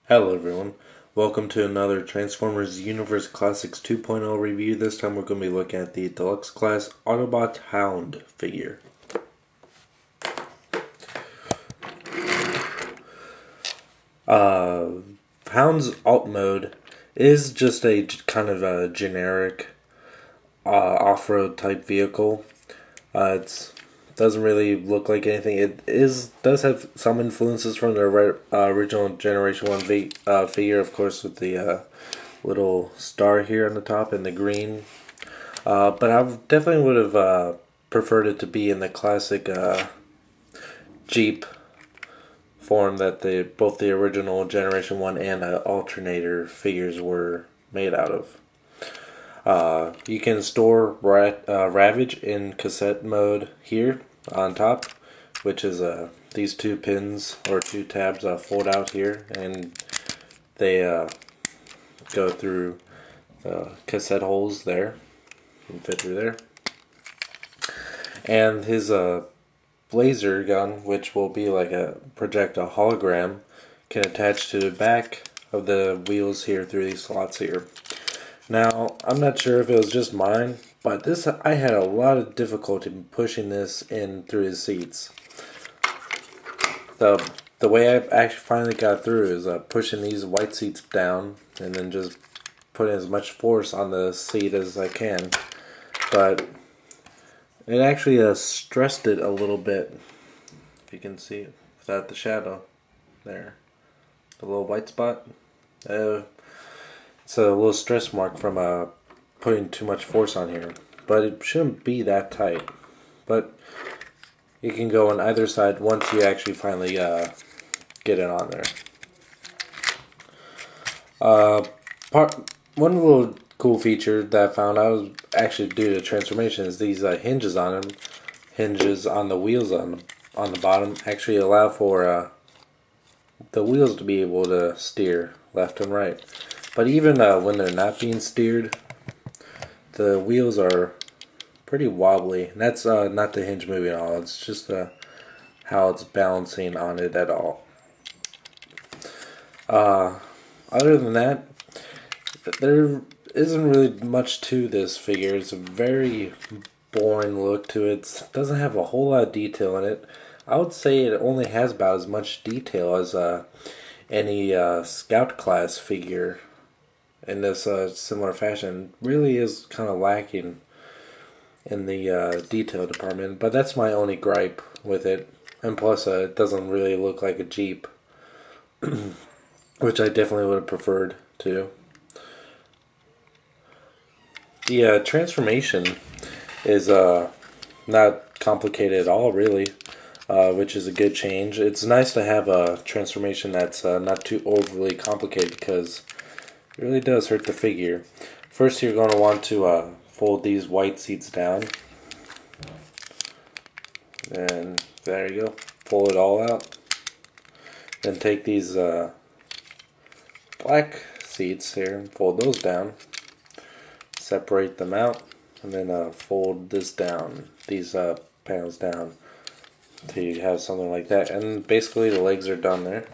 Hello everyone, welcome to another Transformers Universe Classics 2.0 review. This time we're going to be looking at the Deluxe Class Autobot Hound figure. Hound's alt mode is just a kind of a generic off-road type vehicle. It doesn't really look like anything. It does have some influences from the original Generation 1 figure, of course, with the little star here on the top and the green. But I definitely would have preferred it to be in the classic Jeep form that both the original Generation 1 and alternator figures were made out of. You can store Ravage in cassette mode here on top, which is these two pins or two tabs fold out here, and they go through the cassette holes there and fit through there. And his laser gun, which will be like project a hologram, can attach to the back of the wheels here through these slots here. Now, I'm not sure if it was just mine, but I had a lot of difficulty pushing this in through the seats. The way I actually finally got through is pushing these white seats down and then just putting as much force on the seat as I can. But it actually stressed it a little bit, if you can see it, without the shadow there. The little white spot. It's a little stress mark from putting too much force on here, but it shouldn't be that tight. But you can go on either side once you actually finally get it on there. One little cool feature that I found out was actually due to transformation is these hinges on them. Hinges on the wheels on the bottom actually allow for the wheels to be able to steer left and right. But even when they're not being steered, the wheels are pretty wobbly. And that's not the hinge moving at all. It's just how it's balancing on it at all. Other than that, there isn't really much to this figure. It's a very boring look to it. It doesn't have a whole lot of detail in it. I would say it only has about as much detail as any Scout class figure in this similar fashion. Really is kind of lacking in the detail department, but that's my only gripe with it. And plus it doesn't really look like a Jeep, which I definitely would have preferred to. The transformation is not complicated at all, really, which is a good change. It's nice to have a transformation that's not too overly complicated, because it really does hurt the figure. First, you're going to want to fold these white seats down. And there you go. Pull it all out. Then take these black seats here and fold those down. Separate them out. And then fold this down. These panels down. So you have something like that. And basically the legs are done there.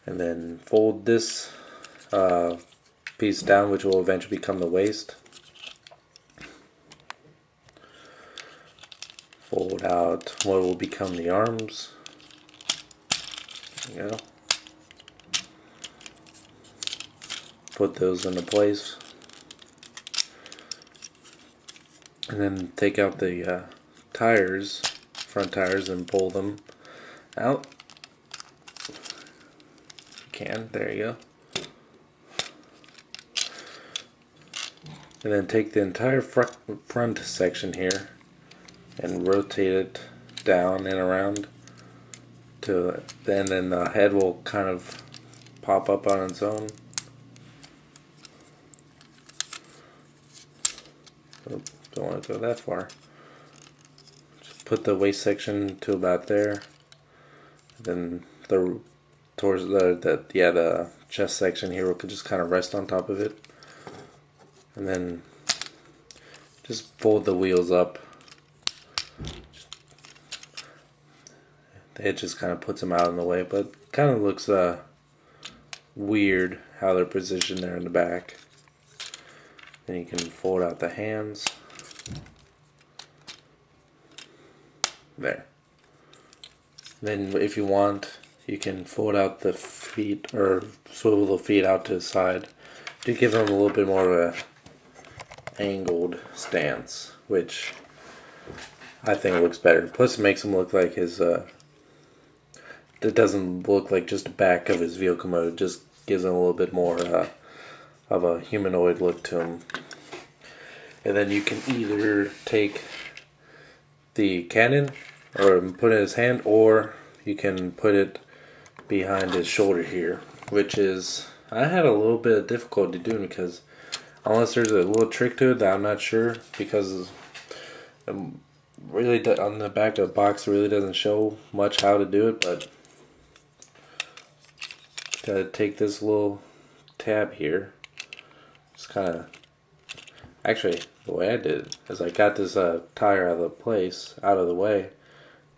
And then fold this piece down, which will eventually become the waist. Fold out what will become the arms. There you go. Put those into place. And then take out the tires, front tires, and pull them out. There you go. And then take the entire front section here and rotate it down and around to, and then the head will kind of pop up on its own. Oops, don't want to go that far. Just put the waist section to about there. Then towards the chest section here, we could just kind of rest on top of it, and then just fold the wheels up. It just kind of puts them out in the way, but kind of looks weird how they're positioned there in the back. Then you can fold out the hands. There. Then if you want, you can fold out the feet or swivel the feet out to the side to give them a little bit more of a angled stance, which I think looks better. Plus it makes him look like his it doesn't look like just the back of his vehicle mode. It just gives him a little bit more of a humanoid look to him. And then you can either take the cannon or put it in his hand, or you can put it behind his shoulder here, which is, I had a little bit of difficulty doing because unless there's a little trick to it that I'm not sure, because really on the back of the box it really doesn't show much how to do it, but gotta take this little tab here. Just kind of, actually the way I did it is I got this tire out of the way,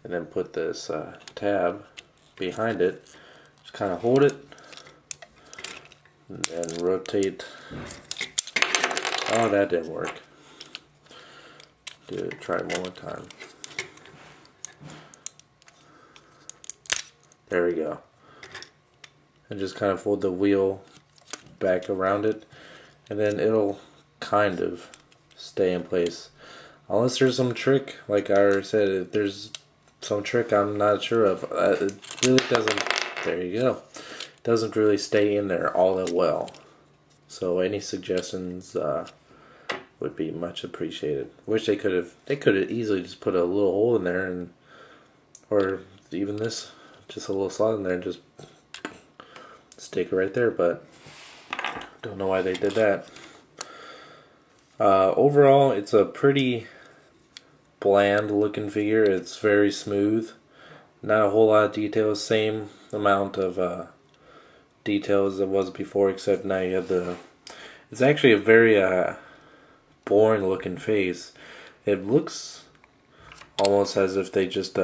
and then put this tab behind it. Just kind of hold it and then rotate. Oh, that didn't work. Try it one more time. There we go. And just kind of fold the wheel back around it, and then it'll kind of stay in place. Unless there's some trick, like I already said, if there's some trick I'm not sure of. It really doesn't, there you go, doesn't really stay in there all that well. So any suggestions would be much appreciated. Wish they could have easily just put a little hole in there, and or even this, just a little slot in there and just stick it right there, but don't know why they did that. Overall, it's a pretty bland looking figure. It's very smooth, not a whole lot of details, same amount of detail as it was before, except now you have it's actually a very boring looking face. It looks almost as if they just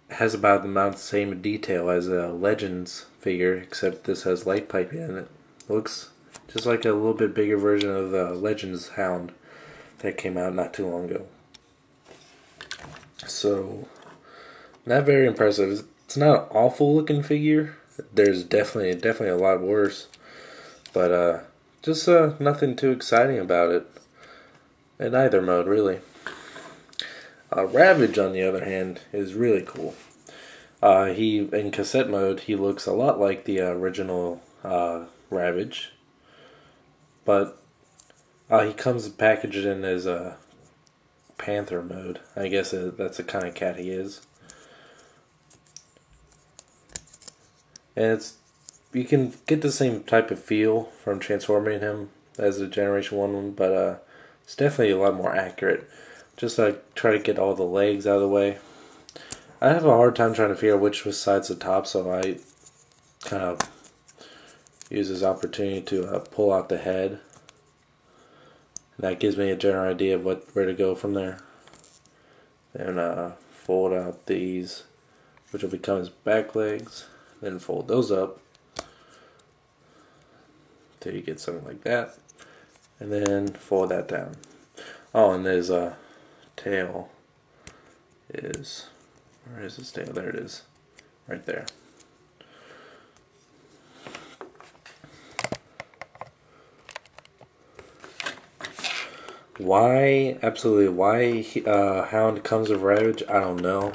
has about the amount of same detail as a Legends figure, except this has light piping in it. Looks just like a little bit bigger version of the Legends Hound that came out not too long ago. So, not very impressive. It's not an awful looking figure. There's definitely a lot worse, but just nothing too exciting about it in either mode, really. Ravage, on the other hand, is really cool. He in cassette mode, he looks a lot like the original Ravage, but he comes packaged in as a Panther mode. I guess that's the kind of cat he is. And you can get the same type of feel from transforming him as the Generation 1 one, but it's definitely a lot more accurate. Just try to get all the legs out of the way. I have a hard time trying to figure out which side's the top, so I kind of use this opportunity to pull out the head. And that gives me a general idea of where to go from there. And fold out these, which will become his back legs. Then fold those up till you get something like that. And then fold that down. Oh, and his tail is, where is his tail? There it is, right there. Why Hound comes with Ravage, I don't know,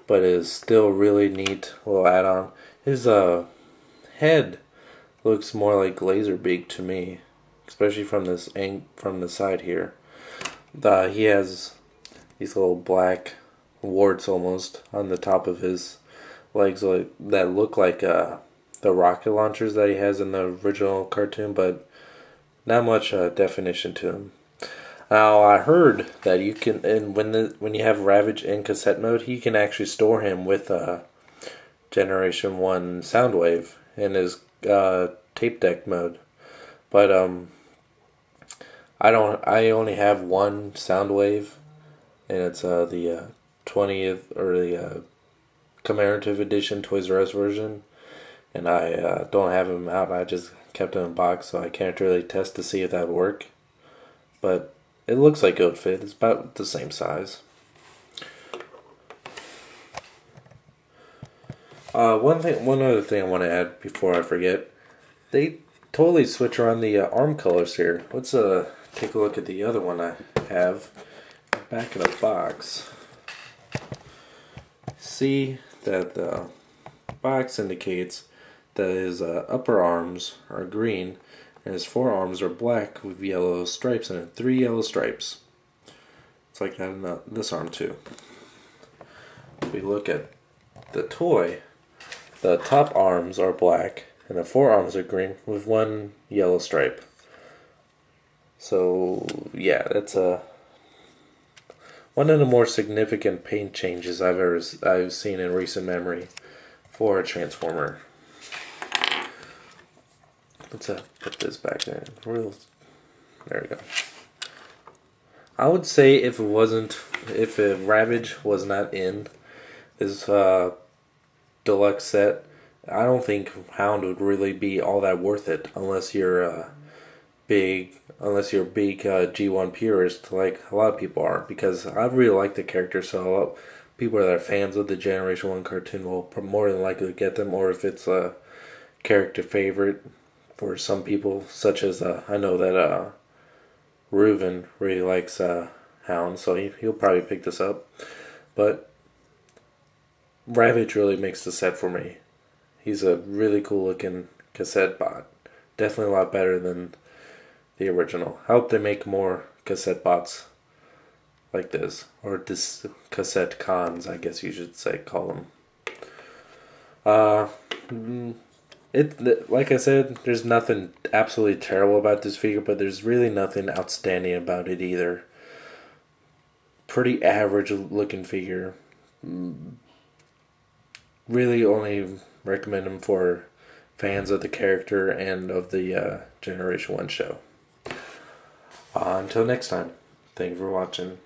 but it is still really neat little add-on. His head looks more like Laserbeak to me, especially from the side here. He has these little black warts almost on the top of his legs that look like the rocket launchers that he has in the original cartoon, but not much definition to him. Now I heard that you can, and when you have Ravage in cassette mode, you can actually store him with Generation 1 Soundwave in his tape deck mode, but I only have one Soundwave, and it's the 20th or the commemorative edition Toys R Us version, and I don't have them out. I just kept them in a box, so I can't really test to see if that would work. But it looks like it would fit. It's about the same size. One other thing I want to add before I forget. They totally switch around the arm colors here. Let's take a look at the other one I have back in the box. See that the box indicates that his upper arms are green and his forearms are black with yellow stripes in it. 3 yellow stripes. It's like that in this arm too. If we look at the toy, the top arms are black and the forearms are green with 1 yellow stripe. So yeah, that's one of the more significant paint changes I've seen in recent memory for a Transformer. Let's put this back in. There we go. I would say if Ravage was not in this deluxe set, I don't think Hound would really be all that worth it unless you're big G1 purist like a lot of people are, because I really like the character, so people that are fans of the Generation 1 cartoon will more than likely get them, or if it's a character favorite for some people, such as I know that Reuven really likes Hound, so he'll probably pick this up. But Ravage really makes the set for me. He's a really cool looking cassette bot. Definitely a lot better than the original. I hope they make more cassette bots like this, or cassette cons, I guess you should call them. Like I said, there's nothing absolutely terrible about this figure, but there's really nothing outstanding about it either. Pretty average looking figure. Really only recommend him for fans of the character and of the Generation 1 show. Until next time, thank you for watching.